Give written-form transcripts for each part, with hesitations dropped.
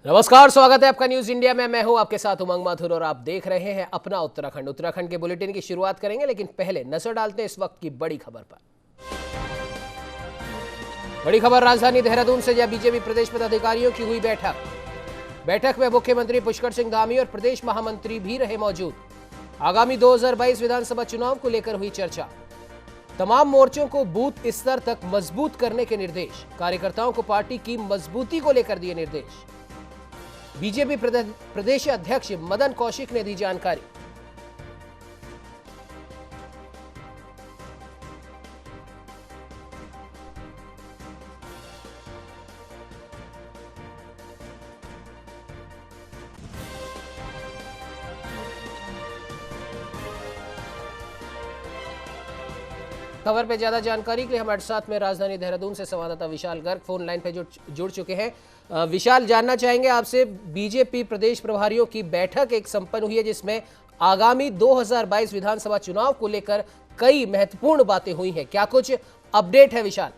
नमस्कार, स्वागत है आपका न्यूज इंडिया में। मैं हूं आपके साथ उमंग माथुर और आप देख रहे हैं अपना उत्तराखंड। उत्तराखंड के बुलेटिन की शुरुआत करेंगे, लेकिन पहले नजर डालते हैं इस वक्त की बड़ी खबर पर। बड़ी खबर राजधानी देहरादून से, जहां बीजेपी प्रदेश पदाधिकारियों की हुई बैठक में मुख्यमंत्री पुष्कर सिंह धामी और प्रदेश महामंत्री भी रहे मौजूद। आगामी 2022 विधानसभा चुनाव को लेकर हुई चर्चा। तमाम मोर्चों को बूथ स्तर तक मजबूत करने के निर्देश। कार्यकर्ताओं को पार्टी की मजबूती को लेकर दिए निर्देश। बीजेपी प्रदेश अध्यक्ष मदन कौशिक ने दी जानकारी। खबर पे ज्यादा जानकारी के लिए हमारे साथ में राजधानी देहरादून से संवाददाता विशाल गर्ग फोन लाइन पे जुड़ चुके हैं। विशाल, जानना चाहेंगे आपसे, बीजेपी प्रदेश प्रभारियों की बैठक एक संपन्न हुई है जिसमें आगामी 2022 विधानसभा चुनाव को लेकर कई महत्वपूर्ण बातें हुई हैं। क्या कुछ अपडेट है विशाल?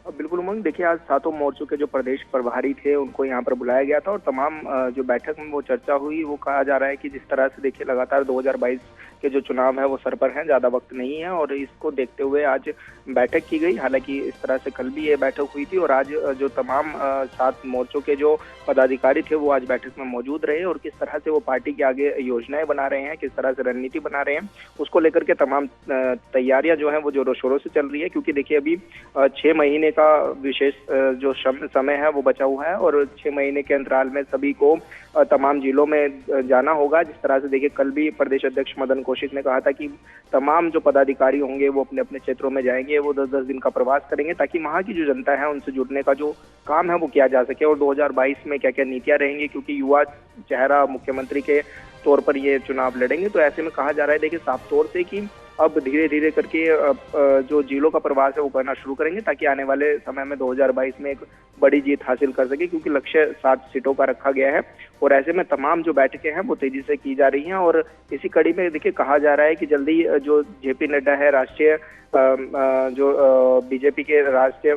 बिल्कुल उमंग, देखिए आज सातों मोर्चों के जो प्रदेश प्रभारी थे उनको यहाँ पर बुलाया गया था और तमाम जो बैठक में वो चर्चा हुई, वो कहा जा रहा है कि जिस तरह से देखिए लगातार 2022 के जो चुनाव है वो सर पर हैं, ज्यादा वक्त नहीं है और इसको देखते हुए आज बैठक की गई। हालांकि इस तरह से कल भी ये बैठक हुई थी और आज जो तमाम 7 मोर्चों के जो पदाधिकारी थे वो आज बैठक में मौजूद रहे और किस तरह से वो पार्टी के आगे योजनाएं बना रहे हैं, किस तरह से रणनीति बना रहे हैं, उसको लेकर के तमाम तैयारियां जो है वो जोरों शोरों से चल रही है। क्योंकि देखिए अभी 6 महीने का विशेष जो समय है वो बचा हुआ है और 6 महीने के अंतराल में सभी को तमाम जिलों में जाना होगा। जिस तरह से देखिए कल भी प्रदेश अध्यक्ष मदन कौशिक ने कहा था कि तमाम जो पदाधिकारी होंगे वो अपने अपने क्षेत्रों में जाएंगे, वो 10-10 दिन का प्रवास करेंगे ताकि वहां की जो जनता है उनसे जुड़ने का जो काम है वो किया जा सके और 2022 में क्या क्या नीतियां रहेंगी, क्योंकि युवा चेहरा मुख्यमंत्री के तौर पर ये चुनाव लड़ेंगे। तो ऐसे में कहा जा रहा है देखिए साफ तौर से कि अब धीरे धीरे करके जो जिलों का प्रवास है वो करना शुरू करेंगे ताकि आने वाले समय में 2022 में एक बड़ी जीत हासिल कर सके, क्योंकि लक्ष्य 7 सीटों का रखा गया है और ऐसे में तमाम जो बैठकें हैं वो तेजी से की जा रही हैं। और इसी कड़ी में देखिए कहा जा रहा है कि जल्दी जो जेपी नड्डा है, राष्ट्रीय जो बीजेपी के राष्ट्रीय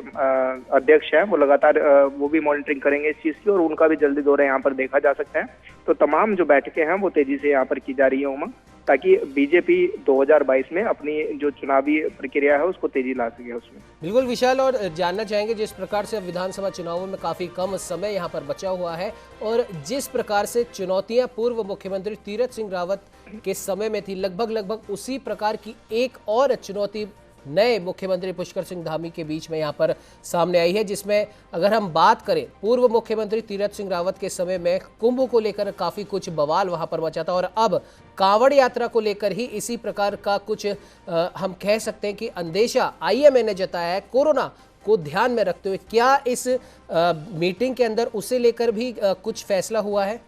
अध्यक्ष हैं, वो लगातार वो भी मॉनिटरिंग करेंगे इस चीज की और उनका भी जल्दी दौरा यहाँ पर देखा जा सकता है। तो तमाम जो बैठकें हैं वो तेजी से यहाँ पर की जा रही है उमंग, ताकि बीजेपी 2022 में अपनी जो चुनावी प्रक्रिया है उसको तेजी ला सके उसमें। बिल्कुल विशाल, और जानना चाहेंगे जिस प्रकार से विधानसभा चुनावों में काफी कम समय यहाँ पर बचा हुआ है और जिस प्रकार से चुनौतियां पूर्व मुख्यमंत्री तीरथ सिंह रावत के समय में थी, लगभग उसी प्रकार की एक और चुनौती नए मुख्यमंत्री पुष्कर सिंह धामी के बीच में यहाँ पर सामने आई है, जिसमें अगर हम बात करें पूर्व मुख्यमंत्री तीरथ सिंह रावत के समय में कुंभ को लेकर काफी कुछ बवाल वहां पर मचा था और अब कांवड़ यात्रा को लेकर ही इसी प्रकार का कुछ हम कह सकते हैं कि अंदेशा आईएमए ने जताया है कोरोना को ध्यान में रखते हुए। क्या इस मीटिंग के अंदर उसे लेकर भी कुछ फैसला हुआ है?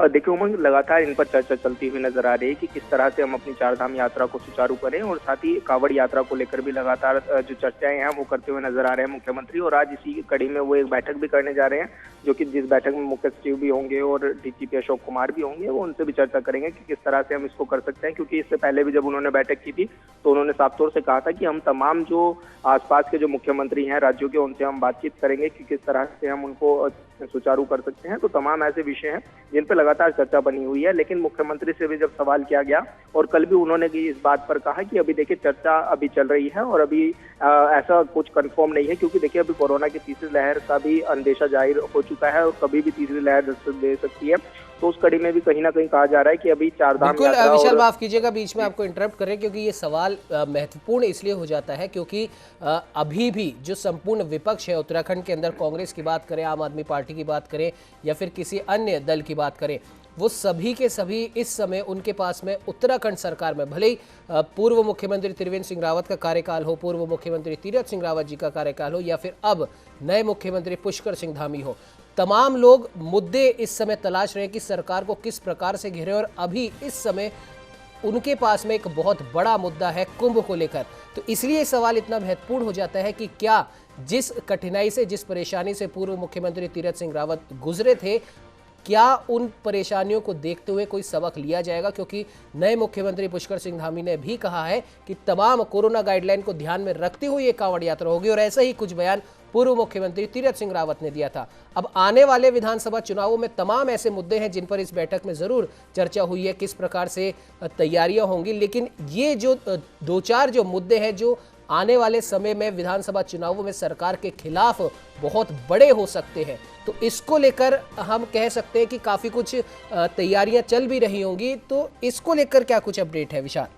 देखिए उमंग, लगातार इन पर चर्चा चलती हुई नजर आ रही है कि किस तरह से हम अपनी चारधाम यात्रा को सुचारू करें और साथ ही कांवड़ यात्रा को लेकर भी लगातार जो चर्चाएं हैं वो करते हुए नजर आ रहे हैं मुख्यमंत्री। और आज इसी कड़ी में वो एक बैठक भी करने जा रहे हैं, जो कि जिस बैठक में मुख्य सचिव भी होंगे और डीजीपी अशोक कुमार भी होंगे, वो उनसे भी चर्चा करेंगे कि किस तरह से हम इसको कर सकते हैं। क्योंकि इससे पहले भी जब उन्होंने बैठक की थी तो उन्होंने साफ तौर से कहा था कि हम तमाम जो आसपास के जो मुख्यमंत्री हैं राज्यों के, उनसे हम बातचीत करेंगे कि किस तरह से हम उनको सुचारू कर सकते हैं। तो तमाम ऐसे विषय हैं जिन पर लगातार चर्चा बनी हुई है। लेकिन मुख्यमंत्री से भी जब सवाल किया गया और कल भी उन्होंने भी इस बात पर कहा कि अभी देखिए चर्चा अभी चल रही है और अभी ऐसा कुछ कंफर्म नहीं है, क्योंकि देखिए अभी कोरोना की तीसरी लहर का भी अंदेशा जाहिर हो चुका है और कभी भी तीसरी लहर दस्तक दे सकती है। तो उस कड़ी में भी कहीं ना कहीं कहा जा रहा है कि अभी चारधाम यात्रा। विशाल, माफ कीजिएगा बीच में आपको इंटरप्ट करें, क्योंकि ये सवाल महत्वपूर्ण इसलिए हो जाता है क्योंकि अभी भी जो संपूर्ण विपक्ष है उत्तराखंड के अंदर, कांग्रेस की बात करें, आम आदमी पार्टी की बात करें या फिर किसी अन्य दल की बात करें, वो सभी के सभी इस समय उनके पास में उत्तराखंड सरकार में भले ही पूर्व मुख्यमंत्री त्रिवेंद्र सिंह रावत का कार्यकाल हो, पूर्व मुख्यमंत्री तीरथ सिंह रावत जी का कार्यकाल हो या फिर अब नए मुख्यमंत्री पुष्कर सिंह धामी हो, तमाम लोग मुद्दे इस समय तलाश रहे हैं कि सरकार को किस प्रकार से घेरे। और अभी इस समय उनके पास में एक बहुत बड़ा मुद्दा है कुंभ को लेकर। तो इसलिए सवाल इतना महत्वपूर्ण हो जाता है कि क्या जिस कठिनाई से, जिस परेशानी से पूर्व मुख्यमंत्री तीरथ सिंह रावत गुजरे थे, क्या उन परेशानियों को देखते हुए कोई सबक लिया जाएगा? क्योंकि नए मुख्यमंत्री पुष्कर सिंह धामी ने भी कहा है कि तमाम कोरोना गाइडलाइन को ध्यान में रखते हुए ये कांवड़ यात्रा होगी और ऐसा ही कुछ बयान पूर्व मुख्यमंत्री तीरथ सिंह रावत ने दिया था। अब आने वाले विधानसभा चुनावों में तमाम ऐसे मुद्दे हैं जिन पर इस बैठक में जरूर चर्चा हुई है, किस प्रकार से तैयारियां होंगी, लेकिन ये जो दो चार जो मुद्दे हैं जो आने वाले समय में विधानसभा चुनावों में सरकार के खिलाफ बहुत बड़े हो सकते हैं, तो इसको लेकर हम कह सकते हैं कि काफी कुछ तैयारियां चल भी रही होंगी। तो इसको लेकर क्या कुछ अपडेट है विशाल?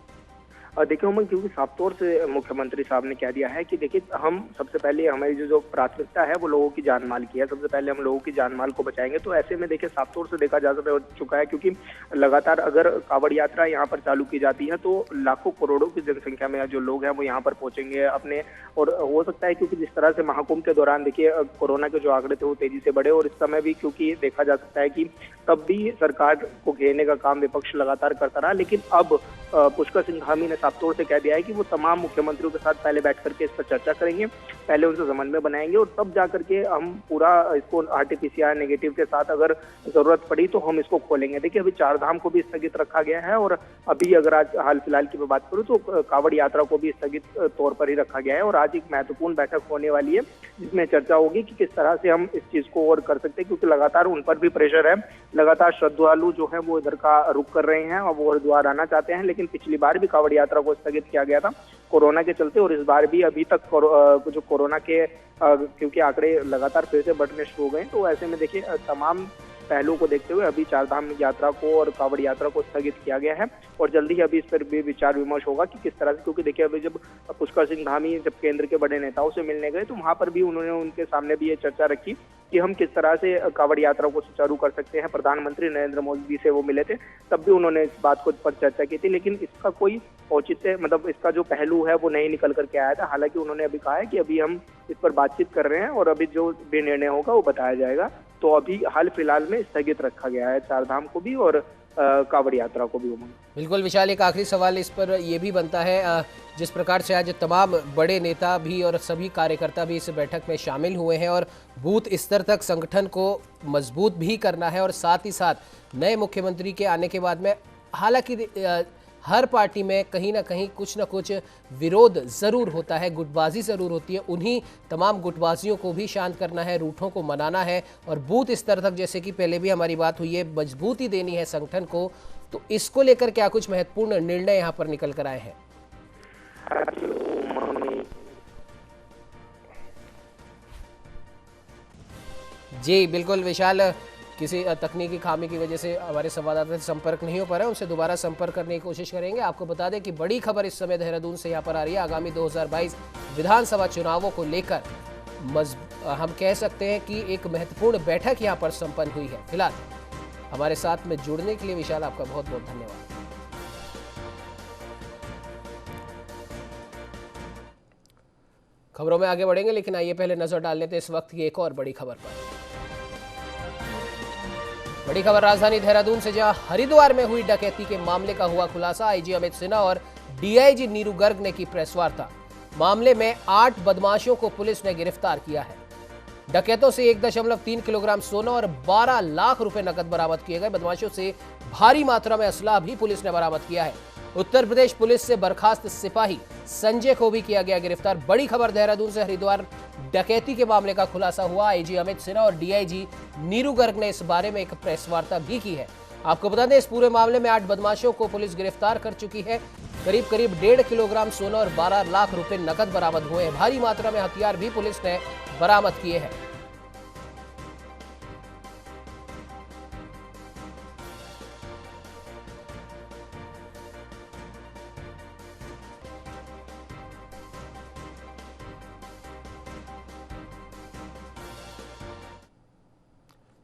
देखिए उमंग, क्योंकि साफ तौर से मुख्यमंत्री साहब ने कह दिया है कि देखिए हम सबसे पहले हमारी जो प्राथमिकता है वो लोगों की जान माल की है, सबसे पहले हम लोगों की जान माल को बचाएंगे। तो ऐसे में देखिए साफ तौर से देखा जा चुका है, क्योंकि लगातार अगर कांवड़ यात्रा यहाँ पर चालू की जाती है तो लाखों करोड़ों की जनसंख्या में जो लोग हैं वो यहाँ पर पहुंचेंगे अपने, और हो सकता है क्योंकि जिस तरह से महाकुंभ के दौरान देखिए कोरोना के जो आंकड़े थे वो तेजी से बढ़े, और इस समय भी क्योंकि देखा जा सकता है कि तब भी सरकार को घेरने का काम विपक्ष लगातार करता रहा, लेकिन अब पुष्कर सिंह धामी ने साफ तौर से कह दिया है कि वो तमाम मुख्यमंत्रियों के साथ पहले बैठ करके इस पर चर्चा करेंगे, पहले उनसे समन्वय बनाएंगे और तब जा करके हम पूरा इसको RT-PCR नेगेटिव के साथ अगर जरूरत पड़ी तो हम इसको खोलेंगे। देखिए अभी चारधाम को भी स्थगित रखा गया है, और अभी अगर आज हाल फिलहाल की मैं बात करूं तो कांवड़ यात्रा को भी स्थगित तौर पर ही रखा गया है, और आज एक महत्वपूर्ण बैठक होने वाली है जिसमें चर्चा होगी कि किस तरह से हम इस चीज को और कर सकते हैं, क्योंकि लगातार उन पर भी प्रेशर है, लगातार श्रद्धालु जो है वो इधर का रुख कर रहे हैं और वो हरिद्वार आना चाहते हैं, लेकिन पिछली बार भी कांवड़ यात्रा को स्थगित किया गया था कोरोना के चलते, और इस बार भी अभी तक जो कोरोना के क्योंकि आंकड़े लगातार फिर से बढ़ने शुरू हो गए, तो ऐसे में देखिए तमाम पहलुओं को देखते हुए अभी चारधाम यात्रा को और कांवड़ यात्रा को स्थगित किया गया है, और जल्दी ही अभी इस पर भी विचार विमर्श होगा कि किस तरह से, क्योंकि देखिए अभी जब पुष्कर सिंह धामी जब केंद्र के बड़े नेताओं से मिलने गए तो वहां पर भी उन्होंने उनके सामने भी ये चर्चा रखी कि हम किस तरह से कांवड़ यात्रा को सुचारू कर सकते हैं। प्रधानमंत्री नरेंद्र मोदी से वो मिले थे, तब भी उन्होंने इस बात को पर चर्चा की थी, लेकिन इसका कोई औचित्य मतलब इसका जो पहलू है वो नहीं निकल करके आया था। हालांकि उन्होंने अभी कहा है कि अभी हम इस पर बातचीत कर रहे हैं और अभी जो भी निर्णय होगा वो बताया जाएगा। तो अभी हाल फिलहाल में स्थगित रखा गया है चारधाम को भी और कांवड़ यात्रा को भी। उमंग, बिल्कुल विशाल, एक आखिरी सवाल इस पर यह भी बनता है, जिस प्रकार से आज तमाम बड़े नेता भी और सभी कार्यकर्ता भी इस बैठक में शामिल हुए हैं और बूथ स्तर तक संगठन को मजबूत भी करना है, और साथ ही साथ नए मुख्यमंत्री के आने के बाद में हालांकि हर पार्टी में कहीं ना कहीं कुछ ना कुछ विरोध जरूर होता है, गुटबाजी जरूर होती है, उन्हीं तमाम गुटबाजियों को भी शांत करना है, रूठों को मनाना है और बूथ स्तर तक, जैसे कि पहले भी हमारी बात हुई है, मजबूती देनी है संगठन को। तो इसको लेकर क्या कुछ महत्वपूर्ण निर्णय यहाँ पर निकल कर आए हैं? जी बिल्कुल विशाल, किसी तकनीकी खामी की वजह से हमारे संवाददाता से संपर्क नहीं हो पा रहा है, उनसे दोबारा संपर्क करने की कोशिश करेंगे। आपको बता दें कि बड़ी खबर इस समय देहरादून से यहाँ पर आ रही है। आगामी 2022 विधानसभा चुनावों को लेकर हम कह सकते हैं कि एक महत्वपूर्ण बैठक यहाँ पर संपन्न हुई है। फिलहाल हमारे साथ में जुड़ने के लिए विशाल आपका बहुत बहुत धन्यवाद। खबरों में आगे बढ़ेंगे, लेकिन आइए पहले नजर डाल लेते हैं इस वक्त की एक और बड़ी खबर पर। बड़ी खबर राजधानी देहरादून से, जहां हरिद्वार में हुई डकैती के मामले का हुआ खुलासा। आईजी अमित सिन्हा और डीआईजी नीरू गर्ग ने की प्रेस वार्ता। मामले में 8 बदमाशों को पुलिस ने गिरफ्तार किया है। डकैतों से 1.3 किलोग्राम सोना और 12 लाख रुपए नकद बरामद किए गए। बदमाशों से भारी मात्रा में असलाह भी पुलिस ने बरामद किया है। उत्तर प्रदेश पुलिस से बर्खास्त सिपाही संजय को भी किया गया गिरफ्तार। बड़ी खबर देहरादून से, हरिद्वार डकैती के मामले का खुलासा हुआ। आईजी अमित सिन्हा और डीआईजी नीरू गर्ग ने इस बारे में एक प्रेस वार्ता भी की है। आपको बता दें, इस पूरे मामले में 8 बदमाशों को पुलिस गिरफ्तार कर चुकी है। करीब 1.5 किलोग्राम सोना और 12 लाख रुपए नकद बरामद हुए हैं। भारी मात्रा में हथियार भी पुलिस ने बरामद किए हैं।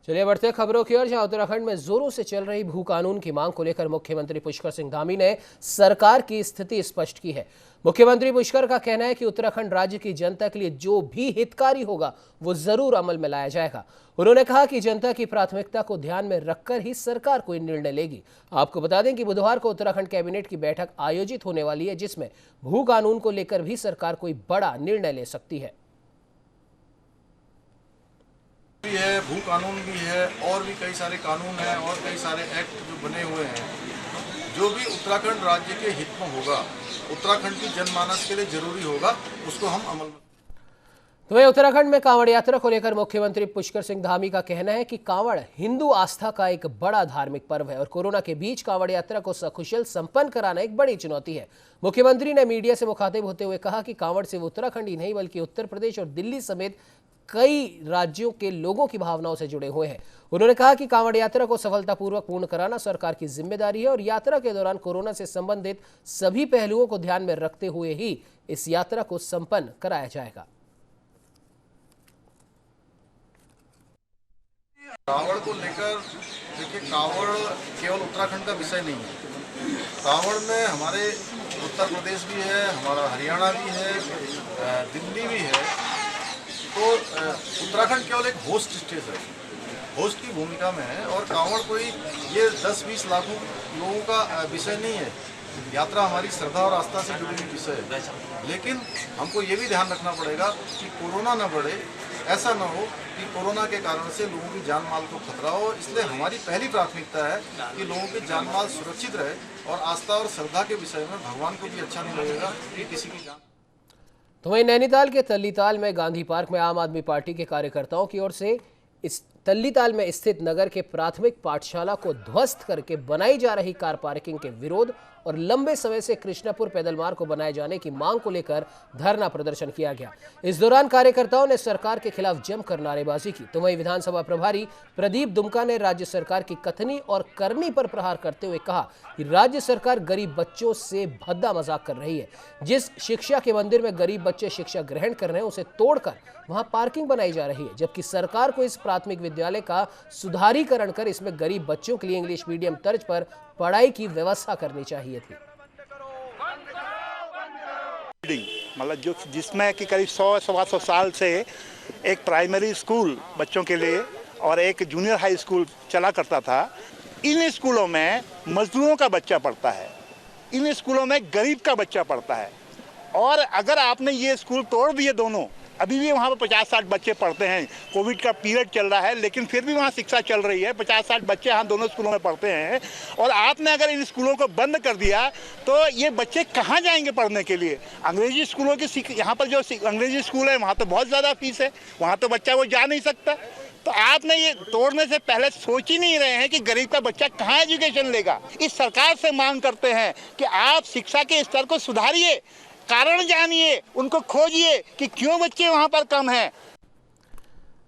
चलिए बढ़ते खबरों की ओर, जहां उत्तराखंड में जोरों से चल रही भू कानून की मांग को लेकर मुख्यमंत्री पुष्कर सिंह धामी ने सरकार की स्थिति स्पष्ट की है। मुख्यमंत्री पुष्कर का कहना है कि उत्तराखंड राज्य की जनता के लिए जो भी हितकारी होगा वो जरूर अमल में लाया जाएगा। उन्होंने कहा कि जनता की प्राथमिकता को ध्यान में रखकर ही सरकार कोई निर्णय लेगी। आपको बता दें कि बुधवार को उत्तराखंड कैबिनेट की बैठक आयोजित होने वाली है, जिसमें भू कानून को लेकर भी सरकार कोई बड़ा निर्णय ले सकती है। भी है, भू कानून भी है और भी कई सारे कानून हैं और कई सारे एक्ट जो बने हुए हैं, जो भी उत्तराखंड राज्य के हित में होगा, उत्तराखंड की जनमानस के लिए जरूरी होगा, उसको हम अमल में। तो वहीं उत्तराखंड में कांवड़ यात्रा को लेकर मुख्यमंत्री पुष्कर सिंह धामी का कहना है कि कांवड़ हिंदू आस्था का एक बड़ा धार्मिक पर्व है और कोरोना के बीच कांवड़ यात्रा को सकुशल संपन्न कराना एक बड़ी चुनौती है। मुख्यमंत्री ने मीडिया से मुखातिब होते हुए कहा कि कांवड़ सिर्फ उत्तराखंड ही नहीं बल्कि उत्तर प्रदेश और दिल्ली समेत कई राज्यों के लोगों की भावनाओं से जुड़े हुए हैं। उन्होंने कहा कि कांवड़ यात्रा को सफलतापूर्वक पूर्ण कराना सरकार की जिम्मेदारी है और यात्रा के दौरान कोरोना से संबंधित सभी पहलुओं को ध्यान में रखते हुए ही इस यात्रा को संपन्न कराया जाएगा। कांवड़ को लेकर देखिए, कांवड़ केवल उत्तराखंड का विषय नहीं है। कांवड़ में हमारे उत्तर प्रदेश भी है, हमारा हरियाणा भी है, दिल्ली भी है। तो उत्तराखंड केवल एक होस्ट स्टेट है, होस्ट की भूमिका में है और कांवड़ कोई ये 10-20 लाखों लोगों का विषय नहीं है। यात्रा हमारी श्रद्धा और आस्था से जुड़ी हुई विषय है, लेकिन हमको ये भी ध्यान रखना पड़ेगा कि कोरोना न बढ़े, ऐसा न हो कि कोरोना के कारण से लोगों की जान माल को खतरा हो। इसलिए हमारी पहली प्राथमिकता है कि लोगों की जान माल सुरक्षित रहे और आस्था और श्रद्धा के विषय में भगवान को भी अच्छा नहीं लगेगा कि किसी की जान। तो वहीं नैनीताल के तल्लीताल में गांधी पार्क में आम आदमी पार्टी के कार्यकर्ताओं की ओर से इस तल्लीताल में स्थित नगर के प्राथमिक पाठशाला को ध्वस्त करके बनाई जा रही कार पार्किंग के विरोध और लंबे समय से कृष्णापुर पैदल मार्ग को बनाए जाने की मांग को लेकर धरना प्रदर्शन किया गया। इस दौरान कार्यकर्ताओं ने सरकार के खिलाफ जमकर नारेबाजी की। तो वहीं विधानसभा प्रभारी प्रदीप दुमका ने राज्य सरकार की कथनी और करनी पर प्रहार करते हुए कहा कि राज्य सरकार गरीब बच्चों से भद्दा मजाक कर रही है। जिस शिक्षा के मंदिर में गरीब बच्चे शिक्षा ग्रहण कर रहे हैं उसे तोड़कर वहां पार्किंग बनाई जा रही है, जबकि सरकार को इस प्राथमिक विद्यालय का सुधारीकरण कर इसमें गरीब बच्चों के लिए इंग्लिश मीडियम तर्ज पर पढ़ाई की व्यवस्था करनी चाहिए थी। मतलब जो जिसमें कि करीब 100-125 साल से एक प्राइमरी स्कूल बच्चों के लिए और एक जूनियर हाई स्कूल चला करता था। इन स्कूलों में मजदूरों का बच्चा पढ़ता है, इन स्कूलों में गरीब का बच्चा पढ़ता है। और अगर आपने ये स्कूल तोड़ दिए दोनों, अभी भी वहाँ पर 50-60 बच्चे पढ़ते हैं। कोविड का पीरियड चल रहा है लेकिन फिर भी वहाँ शिक्षा चल रही है। 50-60 बच्चे यहाँ दोनों स्कूलों में पढ़ते हैं और आपने अगर इन स्कूलों को बंद कर दिया तो ये बच्चे कहाँ जाएंगे पढ़ने के लिए? अंग्रेजी स्कूलों की यहाँ पर जो अंग्रेजी स्कूल है वहाँ तो बहुत ज़्यादा फीस है, वहाँ तो बच्चा वो जा नहीं सकता। तो आपने ये तोड़ने से पहले सोच ही नहीं रहे हैं कि गरीब का बच्चा कहाँ एजुकेशन लेगा। इस सरकार से मांग करते हैं कि आप शिक्षा के स्तर को सुधारिए, कारण जानिए, उनको खोजिए कि क्यों बच्चे वहां पर कम हैं।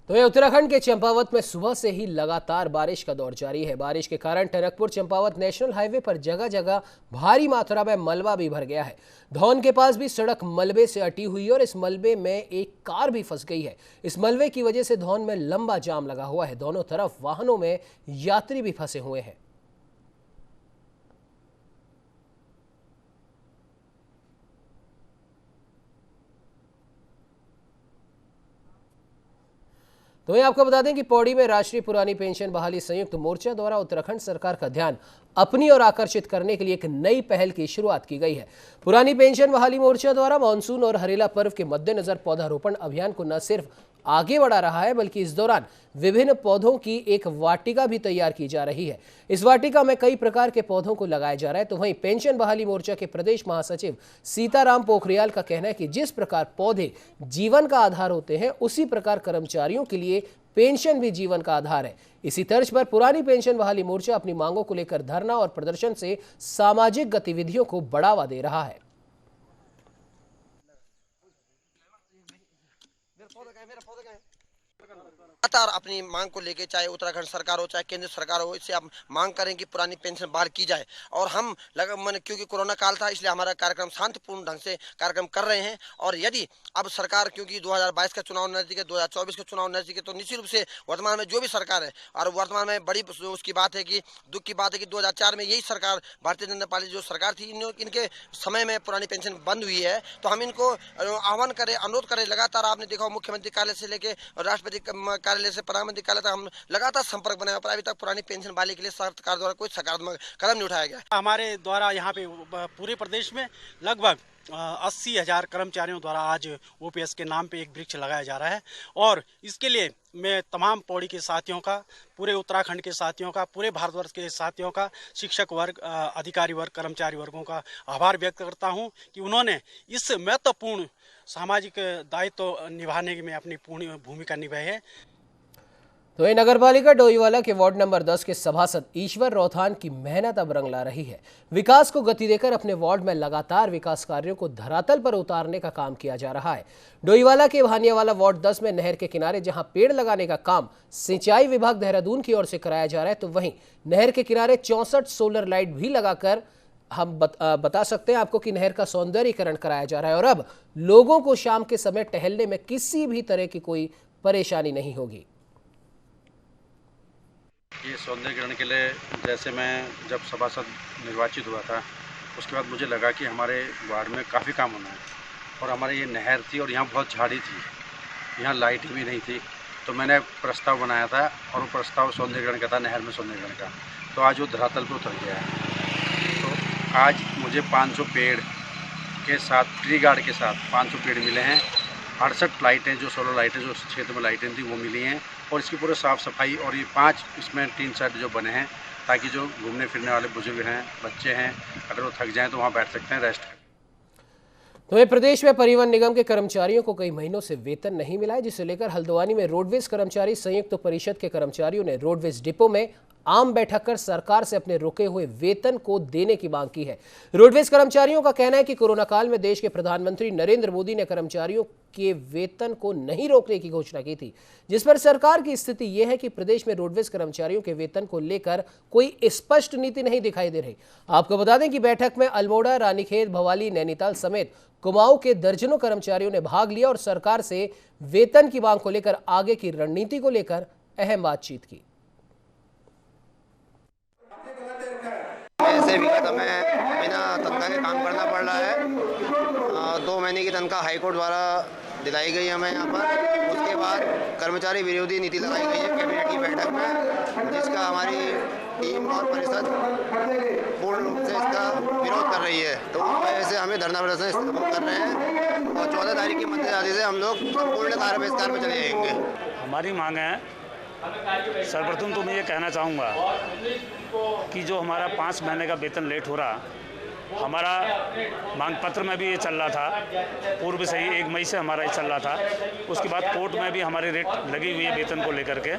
तो ये उत्तराखंड के चंपावत में सुबह से ही लगातार बारिश का दौर जारी है। बारिश के कारण टनकपुर चंपावत नेशनल हाईवे पर जगह जगह भारी मात्रा में मलबा भी भर गया है। धौन के पास भी सड़क मलबे से अटी हुई है और इस मलबे में एक कार भी फंस गई है। इस मलबे की वजह से धौन में लंबा जाम लगा हुआ है। दोनों तरफ वाहनों में यात्री भी फंसे हुए हैं। तो मैं आपको बता दें कि पौड़ी में राष्ट्रीय पुरानी पेंशन बहाली संयुक्त मोर्चा द्वारा उत्तराखंड सरकार का ध्यान अपनी ओर आकर्षित करने के लिए एक नई पहल की शुरुआत की गई है। पुरानी पेंशन बहाली मोर्चा द्वारा मानसून और हरेला पर्व के मद्देनजर पौधारोपण अभियान को न सिर्फ आगे बढ़ा रहा है बल्कि इस दौरान विभिन्न पौधों की एक वाटिका भी तैयार की जा रही है। इस वाटिका में कई प्रकार के पौधों को लगाया जा रहा है। तो वहीं पेंशन बहाली मोर्चा के प्रदेश महासचिव सीताराम पोखरियाल का कहना है कि जिस प्रकार पौधे जीवन का आधार होते हैं उसी प्रकार कर्मचारियों के लिए पेंशन भी जीवन का आधार है। इसी तर्ज पर पुरानी पेंशन बहाली मोर्चा अपनी मांगों को लेकर धरना और प्रदर्शन से सामाजिक गतिविधियों को बढ़ावा दे रहा है। लगातार अपनी मांग को लेके चाहे उत्तराखंड सरकार हो चाहे केंद्र सरकार हो, इससे हम मांग करें कि पुरानी पेंशन बहाल की जाए। और हम क्योंकि कोरोना काल था इसलिए हमारा कार्यक्रम शांतिपूर्ण ढंग से कार्यक्रम कर रहे हैं। और यदि अब सरकार क्योंकि 2022 का चुनाव नजदीक है, 2024 का चुनाव नजदीक है, तो निश्चित रूप से वर्तमान में जो भी सरकार है और वर्तमान में बड़ी उसकी बात है कि दुख की बात है कि 2004 में यही सरकार भारतीय जनता पार्टी जो सरकार थी इनके समय में पुरानी पेंशन बंद हुई है। तो हम इनको आह्वान करें, अनुरोध करें। लगातार आपने देखा मुख्यमंत्री कार्यालय से लेकर राष्ट्रपति कार्यालय से प्रधानमंत्री कार्यालय तक हम लगातार संपर्क बनाया पर अभी तक पुरानी पेंशन बहाली के लिए सरकार द्वारा कोई सकारात्मक कदम नहीं उठाया गया। हमारे द्वारा यहाँ पे पूरे प्रदेश में लगभग 80,000 कर्मचारियों द्वारा आज ओपीएस के नाम पे एक वृक्ष लगाया जा रहा है। और इसके लिए मैं तमाम पौड़ी के साथियों का, पूरे उत्तराखंड के साथियों का, पूरे भारतवर्ष के साथियों का, शिक्षक वर्ग, अधिकारी वर्ग, कर्मचारी वर्गों का आभार व्यक्त करता हूं कि उन्होंने इस महत्वपूर्ण सामाजिक दायित्व निभाने में अपनी पूर्ण भूमिका निभाई है। तो ये नगरपालिका डोईवाला के वार्ड नंबर 10 के सभासद ईश्वर रोथान की मेहनत अब रंग ला रही है। विकास को गति देकर अपने वार्ड में लगातार विकास कार्यों को धरातल पर उतारने का काम किया जा रहा है। डोईवाला के भानियावाला वार्ड 10 में नहर के किनारे जहां पेड़ लगाने का काम सिंचाई विभाग देहरादून की ओर से कराया जा रहा है, तो वहीं नहर के किनारे 64 सोलर लाइट भी लगाकर हम बता सकते हैं आपको कि नहर का सौंदर्यीकरण कराया जा रहा है और अब लोगों को शाम के समय टहलने में किसी भी तरह की कोई परेशानी नहीं होगी। ये सौंदर्यीकरण के लिए जैसे मैं जब सभासद निर्वाचित हुआ था उसके बाद मुझे लगा कि हमारे वार्ड में काफ़ी काम होना है और हमारे ये नहर थी और यहाँ बहुत झाड़ी थी, यहाँ लाइट भी नहीं थी, तो मैंने प्रस्ताव बनाया था और वो प्रस्ताव सौंदर्यीकरण का था, नहर में सौंदर्यीकरण का। तो आज वो धरातल पर उतर गया है। तो आज मुझे 500 पेड़ के साथ, ट्री गार्ड के साथ 500 पेड़ मिले हैं। 68 लाइटें, जो सोलर लाइटें जो क्षेत्र में लाइटें थी वो मिली हैं और इसकी पूरी साफ़ सफाई और ये 5 इसमें 3 सेट जो बने हैं ताकि जो घूमने फिरने वाले बुजुर्ग हैं, बच्चे हैं, अगर वो थक जाएं तो वहाँ बैठ सकते हैं, रेस्ट करें। तो प्रदेश में परिवहन निगम के कर्मचारियों को कई महीनों से वेतन नहीं मिला है, जिसे लेकर हल्द्वानी में रोडवेज कर्मचारी संयुक्त परिषद के कर्मचारियों ने रोडवेज डिपो में आम बैठक कर सरकार से अपने रुके हुए वेतन को देने की मांग की है। रोडवेज कर्मचारियों का कहना है कि कोरोना काल में देश के प्रधानमंत्री नरेंद्र मोदी ने कर्मचारियों के वेतन को नहीं रोकने की घोषणा की थी, जिस पर सरकार की स्थिति यह है कि प्रदेश में रोडवेज कर्मचारियों के वेतन को लेकर कोई स्पष्ट नीति नहीं दिखाई दे रही। आपको बता दें कि बैठक में अल्मोड़ा, रानीखेत, भवाली, नैनीताल समेत कुमाऊं के दर्जनों कर्मचारियों ने भाग लिया और सरकार से वेतन की मांग को लेकर आगे की रणनीति को लेकर अहम बातचीत की। ऐसे भी हमें बिना तनख्वाह के काम करना पड़ रहा है। 2 महीने की तनख्वाह हाईकोर्ट द्वारा दिलाई गई हमें यहाँ पर। उसके बाद कर्मचारी विरोधी नीति लगाई गई है कैबिनेट की बैठक में, जिसका हमारी टीम और परिषद पूर्ण रूप से इसका विरोध कर रही है। तो उस वजह से हमें धरना प्रदर्शन कर रहे हैं और 14 तारीख की मध्यरात्रि से हम लोग संपूर्ण कार्य बहिष्कार पर चले जाएंगे। हमारी मांग है, सर्वप्रथम तो मैं ये कहना चाहूँगा कि जो हमारा 5 महीने का वेतन लेट हो रहा, हमारा मांग पत्र में भी ये चल रहा था, पूर्व से ही 1 मई से हमारा ये चल रहा था। उसके बाद कोर्ट में भी हमारी रेट लगी हुई है वेतन को लेकर के।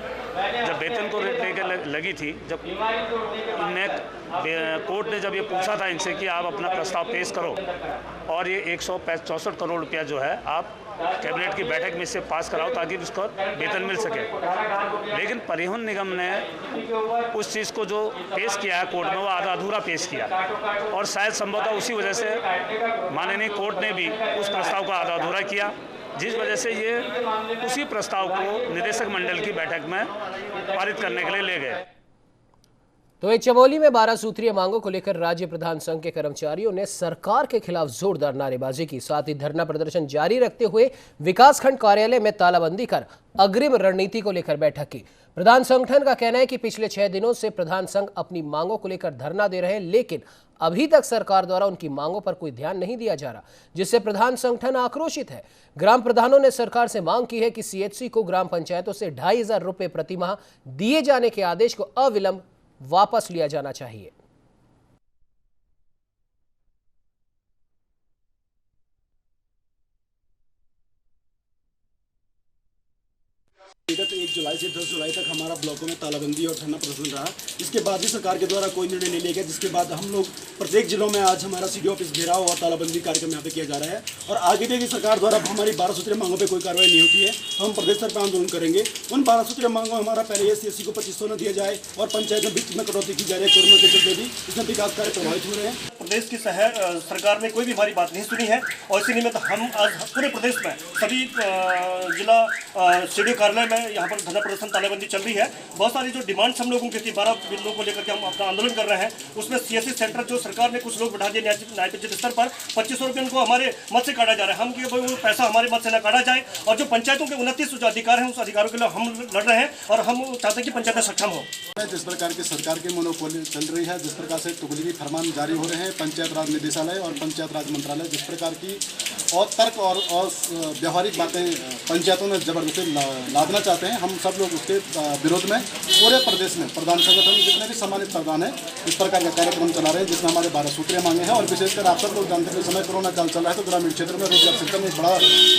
जब वेतन को रेट लेकर लगी थी, जब कोर्ट ने जब ये पूछा था इनसे कि आप अपना प्रस्ताव पेश करो और ये 164 करोड़ रुपया जो है आप कैबिनेट की बैठक में से पास कराओ ताकि उसको वेतन मिल सके, लेकिन परिवहन निगम ने उस चीज़ को जो पेश किया है कोर्ट में वो आधा अधूरा पेश किया और शायद संभवतः उसी वजह से माननीय कोर्ट ने भी उस प्रस्ताव को आधा अधूरा किया, जिस वजह से ये उसी प्रस्ताव को निदेशक मंडल की बैठक में पारित करने के लिए ले गए। तो चमोली में 12 सूत्रीय मांगों को लेकर राज्य प्रधान संघ के कर्मचारियों ने सरकार के खिलाफ जोरदार नारेबाजी की। साथ ही धरना प्रदर्शन जारी रखते हुए विकासखंड कार्यालय में तालाबंदी कर अग्रिम रणनीति को लेकर बैठक की। प्रधान संगठन का कहना है कि पिछले 6 दिनों से प्रधान संघ अपनी मांगों को लेकर धरना दे रहे हैं, लेकिन अभी तक सरकार द्वारा उनकी मांगों पर कोई ध्यान नहीं दिया जा रहा, जिससे प्रधान संगठन आक्रोशित है। ग्राम प्रधानों ने सरकार से मांग की है कि सीएचसी को ग्राम पंचायतों से 2,500 रुपए प्रतिमाह दिए जाने के आदेश को अविलंब वापस लिया जाना चाहिए। विगत 1 जुलाई से 10 जुलाई तक हमारा ब्लॉकों में तालाबंदी और धरना प्रदर्शन रहा। इसके बाद भी सरकार के द्वारा कोई निर्णय नहीं लिया गया, जिसके बाद हम लोग प्रत्येक जिलों में आज हमारा सीडी ऑफिस घेराव और तालाबंदी कार्यक्रम यहाँ पे किया जा रहा है। और आगे भी सरकार द्वारा हमारी 12 सूत्रीय मांगों पे कोई कार्रवाई नहीं होती है तो हम प्रदेश स्तर पर आंदोलन करेंगे। उन 12 सूत्रीय मांगों में हमारा पहले सीएससी को 2500 न दिया जाए और पंचायत में वित्त में कटौती की जा रही है। कोरोना के चलते भी इसमें विकास कार्य प्रभावित हो रहे हैं। प्रदेश की सरकार ने कोई भी हमारी बात नहीं सुनी है और इसी निमित्त हम आज पूरे प्रदेश में सभी जिला सीडीओ कार्यालय में यहाँ पर धरना प्रदर्शन तालाबंदी चल रही है। बहुत सारी जो डिमांड्स हम लोगों की थी 12 बिलों को लेकर के हम अपना आंदोलन कर रहे हैं, उसमें सीएससी सेंटर जो सरकार ने कुछ लोग बढ़ा दिए न्याय पंचायत स्तर पर 2500 रुपये उनको हमारे मत से काटा जा रहा है। हम कि वो पैसा हमारे मत से न काटा जाए और जो पंचायतों के 29 जो अधिकार हैं उस अधिकारों के लिए हम लड़ रहे हैं और हम चाहते हैं कि पंचायतें सक्षम हो। जिस प्रकार की सरकार की मोनोपोली चल रही है, जिस प्रकार से तुगलकी फरमान जारी हो रहे हैं, पंचायत राज निदेशालय और पंचायत राज मंत्रालय जिस प्रकार की और तर्क और व्यवहारिक बातें पंचायतों में जबरदस्ती लादना चाहते हैं, हम सब लोग उसके विरोध में पूरे प्रदेश में प्रधान संगठन जितने भी सम्मानित प्रधान हैं इस प्रकार का कार्यक्रम चला रहे हैं, जिसमें हमारे 12 सूत्रीय मांगे हैं। और विशेषकर आप सब लोग जानते हैं, समय कोरोना काल चल रहा है तो ग्रामीण क्षेत्र में रोजगार सृजन एक बड़ा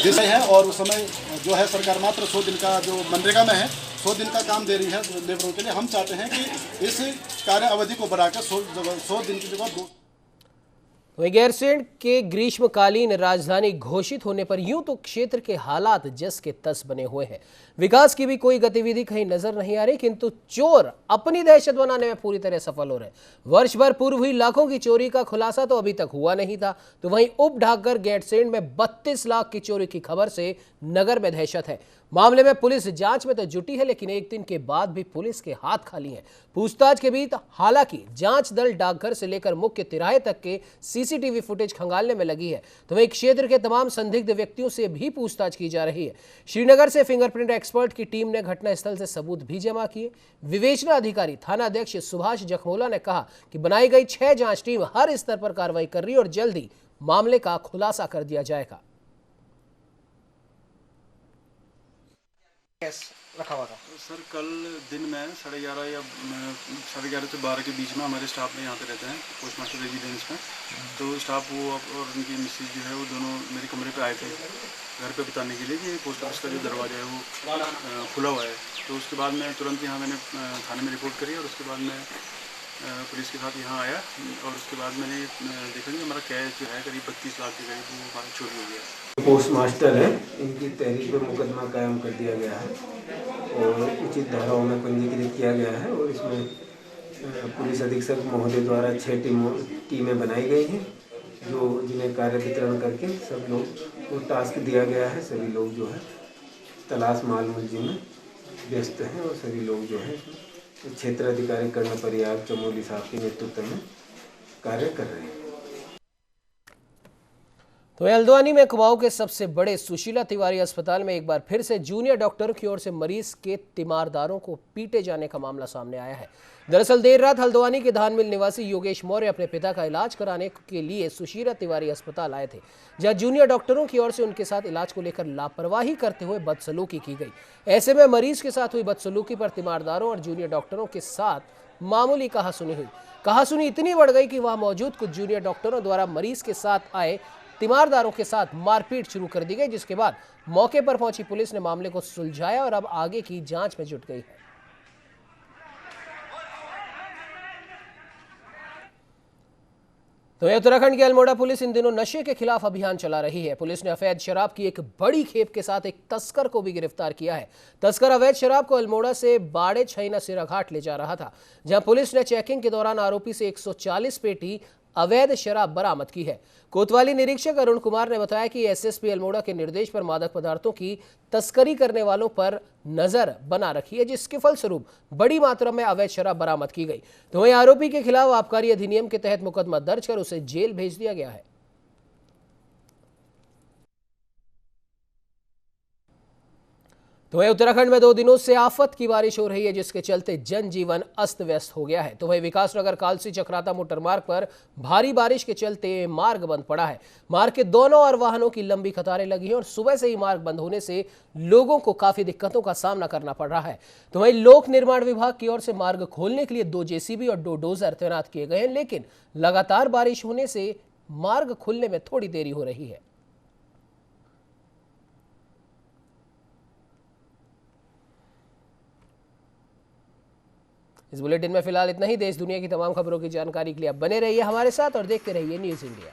विषय है। और उस समय जो है सरकार मात्र 100 दिन का जो मनरेगा में है 100 दिन का काम दे रही है लेबरों के लिए। हम चाहते हैं कि इस कार्य अवधि को बढ़ाकर 100 दिन की जगह वहीं गैरसैंण के ग्रीष्मकालीन राजधानी घोषित होने पर यूं तो क्षेत्र के हालात जस के तस बने हुए हैं, विकास की भी कोई गतिविधि कहीं नजर नहीं आ रही, किंतु चोर अपनी दहशत बनाने में पूरी तरह सफल हो रहे हैं। वर्ष भर पूर्व हुई लाखों की चोरी का खुलासा तो अभी तक हुआ नहीं था, तो वहीं उप डाकघर गैरसैंण में 32 लाख की चोरी की खबर से नगर में दहशत है। मामले में पुलिस जांच में तो जुटी है, लेकिन एक दिन के बाद भी पुलिस के हाथ खाली हैं। पूछताछ के बीच हालांकि जांच दल डाकघर से लेकर मुख्य तिराहे तक के सीसीटीवी फुटेज खंगालने में लगी है, तो वहीं क्षेत्र के तमाम संदिग्ध व्यक्तियों से भी पूछताछ की जा रही है। श्रीनगर से फिंगरप्रिंट एक्सपर्ट की टीम ने घटनास्थल से सबूत भी जमा किए। विवेचना अधिकारी थाना अध्यक्ष सुभाष जखमोला ने कहा कि बनाई गई 6 जांच टीम हर स्तर पर कार्रवाई कर रही है और जल्द ही मामले का खुलासा कर दिया जाएगा। रखा हुआ था सर, कल दिन में 11:30 या 11:30 से 12 के बीच में हमारे स्टाफ में यहाँ पे रहते हैं पोस्ट मास्टर रेजिडेंस में, तो स्टाफ वो और उनकी मिसेज जो है वो दोनों मेरे कमरे पे आए थे घर पे बताने के लिए कि पोस्ट ऑफिस का जो दरवाजा है वो खुला हुआ है। तो उसके बाद मैं तुरंत यहाँ मैंने थाने में रिपोर्ट करी और उसके बाद मैं पुलिस के साथ यहाँ आया और उसके बाद मैंने देखा कि हमारा कैश जो है करीब 32 लाख के करीब वो हमारा चोरी हो गया। पोस्ट मास्टर है, इनकी तहरीर पर मुकदमा कायम कर दिया गया है और उचित धाराओं में पंजीकृत किया गया है। और इसमें पुलिस अधीक्षक महोदय द्वारा 6 टीमें बनाई गई हैं जो जिन्हें कार्य वितरण करके सब लोग को टास्क दिया गया है। सभी लोग जो है तलाश माल मुलजिम में व्यस्त हैं और सभी लोग जो है क्षेत्र अधिकारी कर्ण परियाग चमोली साहब के नेतृत्व में कार्य कर रहे हैं। तो हल्द्वानी में कुमाऊं के सबसे बड़े सुशीला तिवारी अस्पताल में एक बार फिर से जूनियर डॉक्टरों की ओर से मरीज के तीमारदारों को पीटे जाने का मामला सामने आया है। दरअसल देर रात हल्द्वानी के धानमिल निवासी योगेश मौर्य अपने पिता का इलाज कराने के लिए सुशीला तिवारी अस्पताल आए थे, जहां जूनियर डॉक्टरों की ओर से उनके साथ इलाज को लेकर लापरवाही करते हुए बदसलूकी की गई। ऐसे में मरीज के साथ हुई बदसलूकी पर तीमारदारों और जूनियर डॉक्टरों के साथ मामूली कहासुनी हुई। कहासुनी इतनी बढ़ गई कि वहां मौजूद कुछ जूनियर डॉक्टरों द्वारा मरीज के साथ आए तीमारदारों के साथ मारपीट शुरू कर दी गई, जिसके बाद मौके पर पहुंची पुलिस ने मामले को सुलझाया और अब आगे की जांच में जुट गई है। तो उत्तराखंड की अल्मोड़ा पुलिस इन दिनों नशे के खिलाफ अभियान चला रही है। पुलिस ने अवैध शराब की एक बड़ी खेप के साथ एक तस्कर को भी गिरफ्तार किया है। तस्कर अवैध शराब को अल्मोड़ा से बाड़े छैना सिराघाट ले जा रहा था, जहां पुलिस ने चेकिंग के दौरान आरोपी से 140 पेटी अवैध शराब बरामद की है। कोतवाली निरीक्षक अरुण कुमार ने बताया कि एसएसपी अल्मोड़ा के निर्देश पर मादक पदार्थों की तस्करी करने वालों पर नजर बना रखी है, जिसके फलस्वरूप बड़ी मात्रा में अवैध शराब बरामद की गई। तो वहीं आरोपी के खिलाफ आबकारी अधिनियम के तहत मुकदमा दर्ज कर उसे जेल भेज दिया गया है। तो वहीं उत्तराखंड में 2 दिनों से आफत की बारिश हो रही है, जिसके चलते जनजीवन अस्त व्यस्त हो गया है। तो वहीं विकासनगर कालसी चक्राता मोटर मार्ग पर भारी बारिश के चलते मार्ग बंद पड़ा है। मार्ग के दोनों ओर वाहनों की लंबी कतारें लगी हैं और सुबह से ही मार्ग बंद होने से लोगों को काफी दिक्कतों का सामना करना पड़ रहा है। तो वहीं लोक निर्माण विभाग की ओर से मार्ग खोलने के लिए 2 जेसीबी और 2 डोजर तैनात किए गए हैं, लेकिन लगातार बारिश होने से मार्ग खुलने में थोड़ी देरी हो रही है। इस बुलेटिन में फिलहाल इतना ही। देश दुनिया की तमाम खबरों की जानकारी के लिए आप बने रहिए हमारे साथ और देखते रहिए न्यूज़ इंडिया।